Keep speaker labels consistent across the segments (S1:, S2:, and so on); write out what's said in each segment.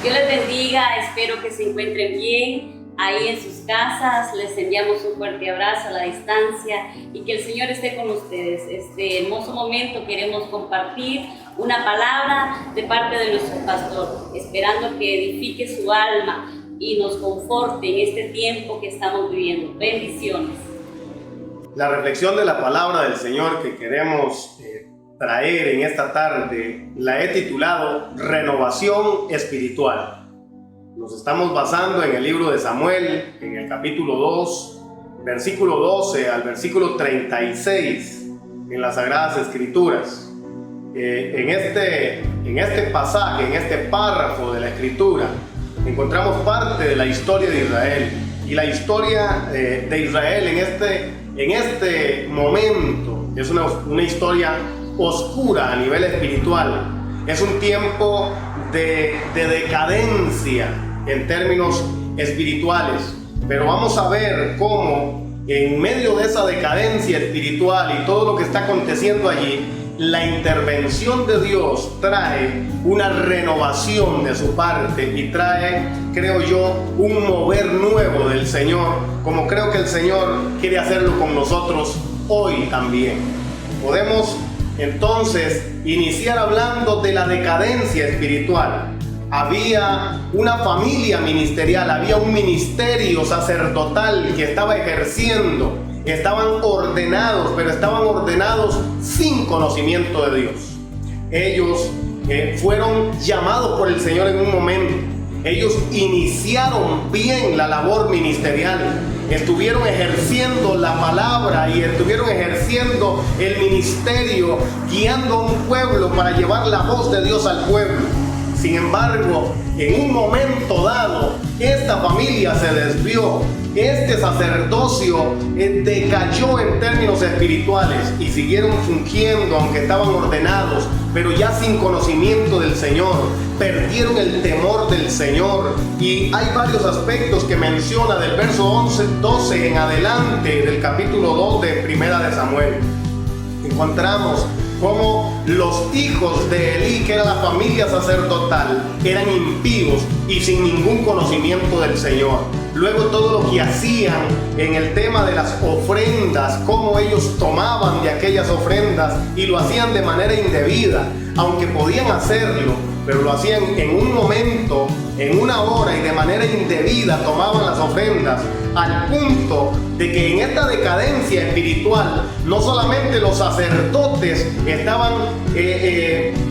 S1: Dios les bendiga, espero que se encuentren bien ahí en sus casas. Les enviamos un fuerte abrazo a la distancia y que el Señor esté con ustedes. Este hermoso momento queremos compartir una palabra de parte de nuestro pastor, esperando que edifique su alma y nos conforte en este tiempo que estamos viviendo. Bendiciones.
S2: La reflexión de la palabra del Señor que queremos traer en esta tarde la he titulado Renovación Espiritual. Nos estamos basando en el libro de Samuel, en el capítulo 2, versículo 12 al versículo 36, en las Sagradas Escrituras. En este pasaje, en este párrafo de la Escritura, encontramos parte de la historia de Israel. Y la historia de Israel en este momento es una historia oscura a nivel espiritual. Es un tiempo de decadencia en términos espirituales. Pero vamos a ver cómo en medio de esa decadencia espiritual y todo lo que está aconteciendo allí, la intervención de Dios trae una renovación de su parte y trae, creo yo, un mover nuevo del Señor, como creo que el Señor quiere hacerlo con nosotros hoy también. Podemos entonces iniciar hablando de la decadencia espiritual. Había una familia ministerial, había un ministerio sacerdotal que estaba ejerciendo. Estaban ordenados, pero estaban ordenados sin conocimiento de Dios. Ellos fueron llamados por el Señor en un momento. Ellos iniciaron bien la labor ministerial. Estuvieron ejerciendo la palabra y estuvieron ejerciendo el ministerio, guiando a un pueblo para llevar la voz de Dios al pueblo. Sin embargo, en un momento dado, esta familia se desvió. Este sacerdocio decayó en términos espirituales y siguieron fungiendo, aunque estaban ordenados, pero ya sin conocimiento del Señor. Perdieron el temor del Señor. Y hay varios aspectos que menciona del verso 12 en adelante del capítulo 2 de Primera de Samuel. Encontramos cómo los hijos de Elí, que era la familia sacerdotal, eran impíos y sin ningún conocimiento del Señor. Luego todo lo que hacían en el tema de las ofrendas, cómo ellos tomaban de aquellas ofrendas y lo hacían de manera indebida, aunque podían hacerlo, pero lo hacían en un momento, en una hora y de manera indebida tomaban las ofrendas, al punto de que en esta decadencia espiritual no solamente los sacerdotes estaban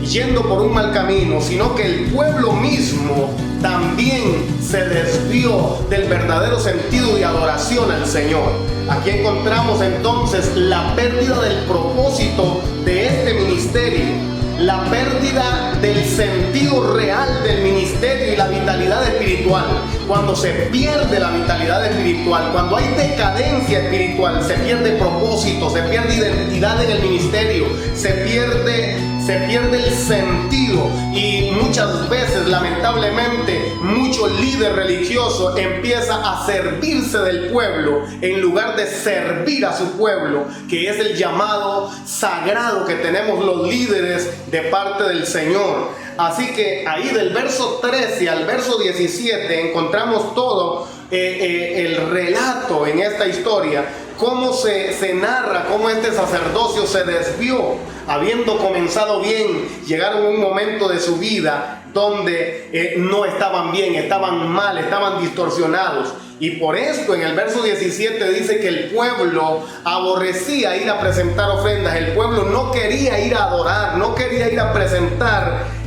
S2: yendo por un mal camino, sino que el pueblo mismo también se desvió del verdadero sentido de adoración al Señor. Aquí encontramos entonces la pérdida del propósito de este ministerio, la pérdida del sentido real del ministerio y la vitalidad espiritual. Cuando se pierde la vitalidad espiritual, cuando hay decadencia espiritual, se pierde propósito, se pierde identidad en el ministerio, se pierde el sentido. Y muchas veces, lamentablemente, mucho líder religioso empieza a servirse del pueblo en lugar de servir a su pueblo, que es el llamado sagrado que tenemos los líderes de parte del Señor. Así que ahí del verso 13 al verso 17 encontramos todo el relato en esta historia, cómo se narra, cómo este sacerdocio se desvió. Habiendo comenzado bien, llegaron a un momento de su vida donde no estaban bien, estaban mal, estaban distorsionados. Y por esto en el verso 17 dice que el pueblo aborrecía ir a presentar ofrendas. El pueblo no quería ir a adorar, no quería ir a presentar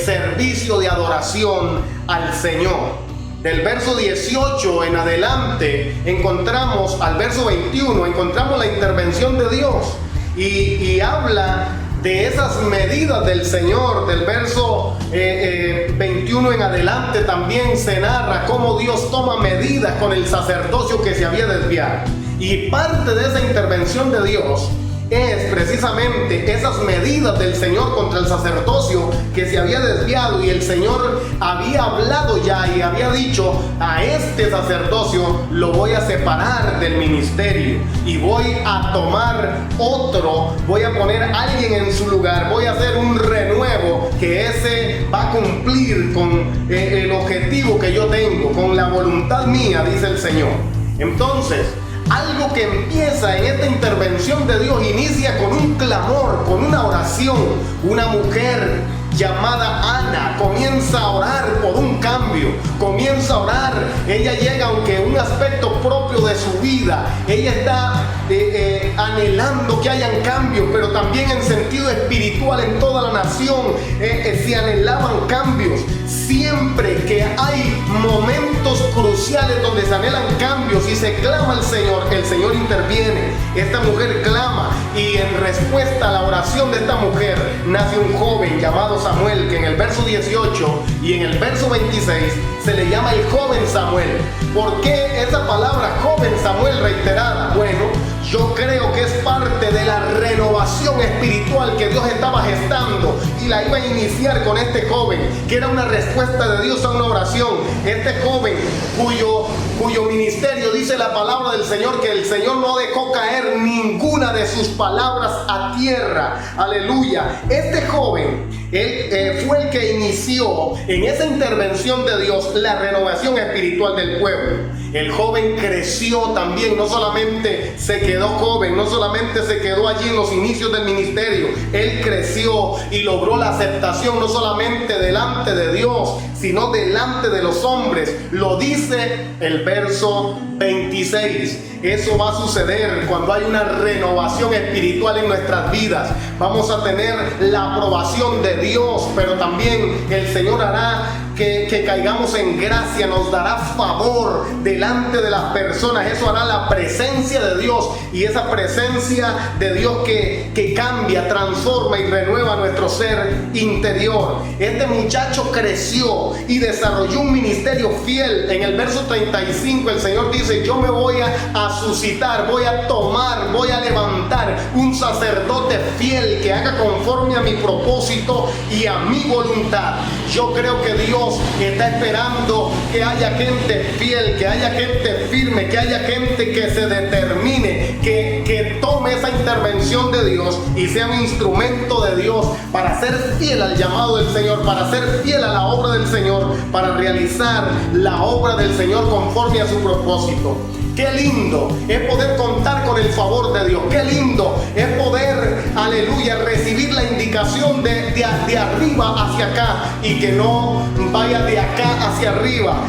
S2: servicio de adoración al Señor. Del verso 18 en adelante encontramos, al verso 21, encontramos la intervención de Dios y habla de esas medidas del Señor. Del verso 21 en adelante también se narra cómo Dios toma medidas con el sacerdocio que se había desviado. Y parte de esa intervención de Dios es precisamente esas medidas del Señor contra el sacerdocio que se había desviado, y el Señor había hablado ya y había dicho: a este sacerdocio lo voy a separar del ministerio y voy a tomar otro, voy a poner a alguien en su lugar, voy a hacer un renuevo que ese va a cumplir con el objetivo que yo tengo, con la voluntad mía, dice el Señor. Entonces, algo que empieza en esta intervención de Dios inicia con un clamor, con una oración. Una mujer llamada Ana comienza a orar por un cambio, comienza a orar. Ella llega, aunque un aspecto propio de su vida, ella está anhelando que hayan cambios, pero también en sentido espiritual en toda la nación se anhelaban cambios. Siempre que hay momentos cruciales donde se anhelan cambios y se clama al Señor, el Señor interviene. Esta mujer clama y en respuesta a la oración de esta mujer nace un joven llamado Samuel, que en el verso 18 y en el verso 26 se le llama el joven Samuel. ¿Por qué esa palabra joven Samuel reiterada? Bueno, yo creo que es parte de la renovación espiritual que Dios estaba gestando y la iba a iniciar con este joven, que era una respuesta de Dios a una oración. Este joven cuyo ministerio, dice la palabra del Señor, que el Señor no dejó caer ninguna de sus palabras a tierra. Aleluya. Este joven él fue el que inició en esa intervención de Dios la renovación espiritual del pueblo. El joven creció también, no solamente se quedó joven, no solamente se quedó allí en los inicios del ministerio, él creció y logró la aceptación no solamente delante de Dios, sino delante de los hombres. Lo dice el verso 26. Eso va a suceder cuando hay una renovación espiritual en nuestras vidas. Vamos a tener la aprobación de Dios, pero también el Señor hará que caigamos en gracia, nos dará favor delante de las personas. Eso hará la presencia de Dios, y esa presencia de Dios que cambia, transforma y renueva nuestro ser interior. Este muchacho creció y desarrolló un ministerio fiel. En el verso 35 el Señor dice: yo me voy a suscitar, voy a tomar, voy a levantar un sacerdote fiel que haga conforme a mi propósito y a mi voluntad. Yo creo que Dios está esperando que haya gente fiel, que haya gente firme, que haya gente que se determine, que tome esa intervención de Dios y sea un instrumento de Dios para ser fiel al llamado del Señor, para ser fiel a la obra del Señor, para realizar la obra del Señor conforme a su propósito. Qué lindo es poder contar con el favor de Dios. Qué lindo es poder, aleluya, recibir la indicación de arriba hacia acá y que no vaya de acá hacia arriba.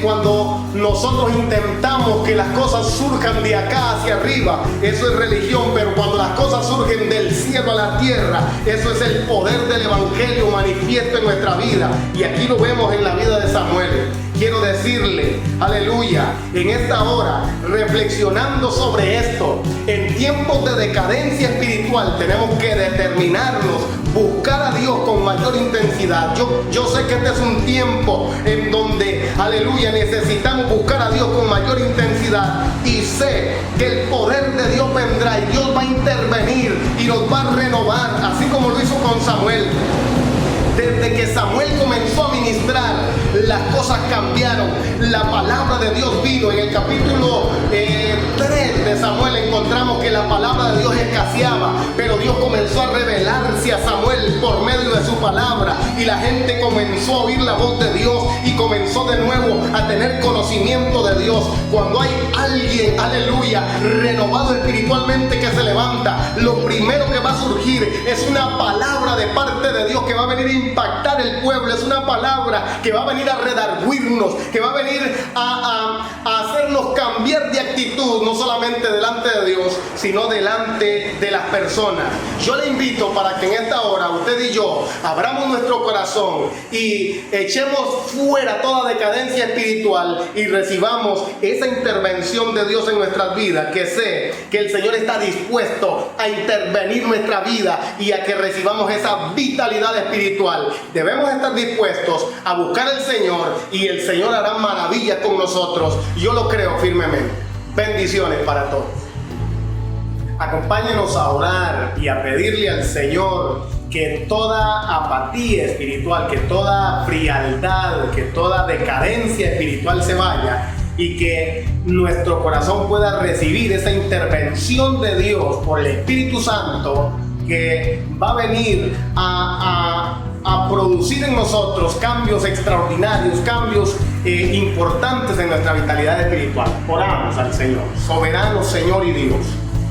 S2: Cuando nosotros intentamos que las cosas surjan de acá hacia arriba, eso es religión, pero cuando las cosas surgen del cielo a la tierra, eso es el poder del evangelio manifiesto en nuestra vida. Y aquí lo vemos en la vida de Samuel. Quiero decirle, aleluya, en esta hora, reflexionando sobre esto, en tiempos de decadencia espiritual tenemos que determinarnos, buscar a Dios con mayor intensidad. Yo sé que este es un tiempo en donde, aleluya, necesitamos buscar a Dios con mayor intensidad, y sé que el poder de Dios vendrá y Dios va a intervenir y nos va a renovar, así como lo hizo con Samuel. Desde que Samuel comenzó a ministrar, las cosas cambiaron. La palabra de Dios vino. En el capítulo 3 de Samuel encontramos que la palabra de Dios escaseaba, pero Dios comenzó a revelarse a Samuel por medio de su palabra, y la gente comenzó a oír la voz de Dios y comenzó de nuevo a tener conocimiento de Dios. Cuando hay alguien, aleluya, renovado espiritualmente que se levanta, lo primero que va a surgir es una palabra de parte de Dios que va a venir a impactar el pueblo. Es una palabra que va a venir a redarguirnos, que va a venir a hacernos cambiar de actitud, no solamente delante de Dios, sino delante de las personas. Yo le invito para que en esta hora usted y yo abramos nuestro corazón y echemos fuera toda decadencia espiritual y recibamos esa intervención de Dios en nuestras vidas, que sé que el Señor está dispuesto a intervenir nuestra vida y a que recibamos esa vitalidad espiritual. Debemos estar dispuestos a buscar al Señor, y el Señor hará maravillas con nosotros. Yo lo creo firmemente. Bendiciones para todos. Acompáñenos a orar y a pedirle al Señor que toda apatía espiritual, que toda frialdad, que toda decadencia espiritual se vaya, y que nuestro corazón pueda recibir esa intervención de Dios por el Espíritu Santo, que va a venir a producir en nosotros cambios extraordinarios, cambios importantes en nuestra vitalidad espiritual. Oramos al Señor. Soberano Señor y Dios,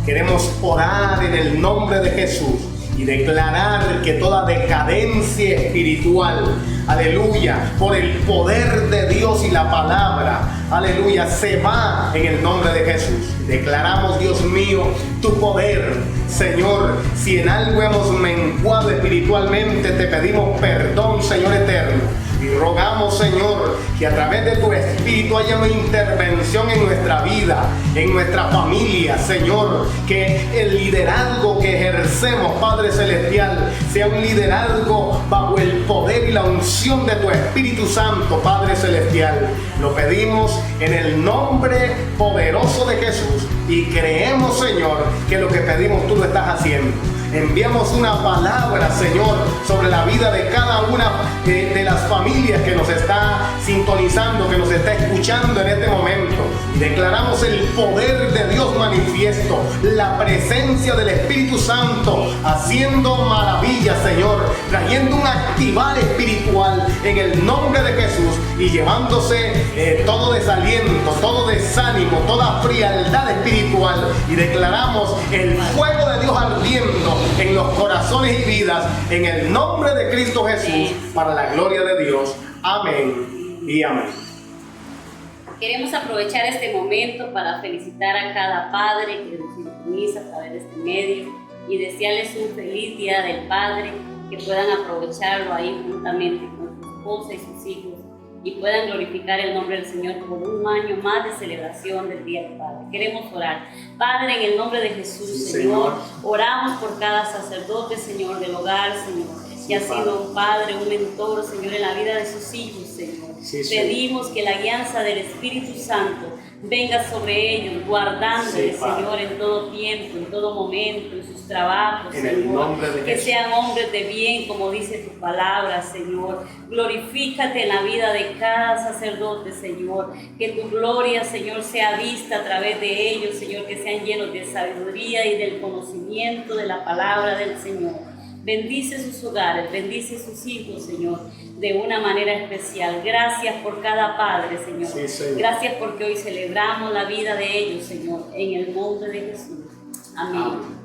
S2: queremos orar en el nombre de Jesús y declarar que toda decadencia espiritual, aleluya, por el poder de Dios y la palabra, aleluya, se va en el nombre de Jesús. Declaramos, Dios mío, tu poder, Señor. Si en algo hemos menguado espiritualmente, te pedimos perdón, Señor eterno. Y rogamos, Señor, que a través de tu Espíritu haya una intervención en nuestra vida, en nuestra familia, Señor. Que el liderazgo que ejercemos, Padre Celestial, sea un liderazgo bajo el poder y la unción de tu Espíritu Santo, Padre Celestial. Lo pedimos en el nombre poderoso de Jesús y creemos, Señor, que lo que pedimos tú lo estás haciendo. Enviamos una palabra, Señor, sobre la vida de cada una de las familias que nos está sintonizando, que nos está escuchando en este momento. Declaramos el poder de Dios manifiesto, la presencia del Espíritu Santo haciendo maravillas, Señor, trayendo un activar espiritual en el nombre de Jesús y llevándose todo desaliento, todo desánimo, toda frialdad espiritual. Y declaramos el fuego de Dios ardiendo en los corazones y vidas en el nombre de Cristo Jesús, para la gloria de Dios. Amén y amén.
S1: Queremos aprovechar este momento para felicitar a cada padre que nos sintoniza a través de este medio y desearles un feliz Día del Padre, que puedan aprovecharlo ahí juntamente con su esposa y sus hijos y puedan glorificar el nombre del Señor por un año más de celebración del Día del Padre. Queremos orar. Padre, en el nombre de Jesús,
S2: Sí,
S1: Señor, oramos por cada sacerdote, Señor, del hogar, Señor, que ha sido un padre, un mentor, Señor, en la vida de sus hijos, Señor.
S2: Sí,
S1: Pedimos que la guianza del Espíritu Santo venga sobre ellos, guardándoles, Señor, en todo tiempo, en todo momento, en sus trabajos,
S2: en
S1: Señor.
S2: el nombre de
S1: Que
S2: Jesús.
S1: sean hombres de bien, como dice tu palabra, Señor. Glorifícate en la vida de cada sacerdote, Señor. Que tu gloria, Señor, sea vista a través de ellos, Señor. Que sean llenos de sabiduría y del conocimiento de la palabra del Señor. Bendice sus hogares, bendice sus hijos, Señor, de una manera especial. Gracias por cada padre, Señor.
S2: Sí, Señor.
S1: Gracias porque hoy celebramos la vida de ellos, Señor, en el nombre de Jesús. Amén.
S2: Amén.